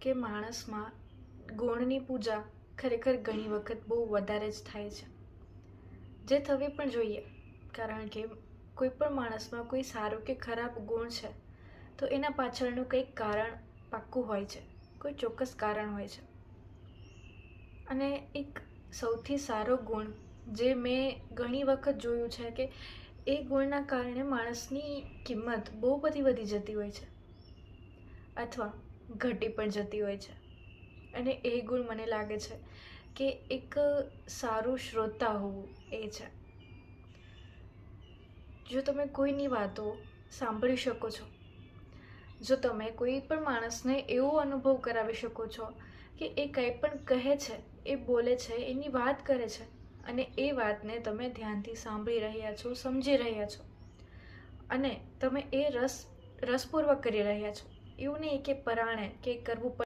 કે માણસમાં ગુણની પૂજા ખરેખર ઘણી વખત બહુ વધારે જ થાય છે, જે થવી પણ જોઈએ. કારણ કે કોઈ પણ માણસમાં કોઈ સારો કે ખરાબ ગુણ છે તો એના પાછળનું કંઈક કારણ પાક્કું હોય છે, કોઈ ચોક્કસ કારણ હોય છે. અને એક સૌથી સારો ગુણ જે મેં ઘણી વખત જોયું છે કે એ ગુણના કારણે માણસની કિંમત બહુ બધી વધી જતી હોય છે અથવા ઘટી પણ જતી હોય છે. અને એ ગુણ મને લાગે છે કે એક સારું શ્રોતા હોવું એ છે. જો તમે કોઈની વાતો સાંભળી શકો છો, જો તમે કોઈ પણ માણસને એવો અનુભવ કરાવી શકો છો કે એ કંઈ પણ કહે છે, એ બોલે છે, એની વાત કરે છે અને એ વાતને તમે ધ્યાનથી સાંભળી રહ્યા છો, સમજી રહ્યા છો અને તમે એ રસપૂર્વક કરી રહ્યા છો, એવું નહીં કે પરાણે કે કરવું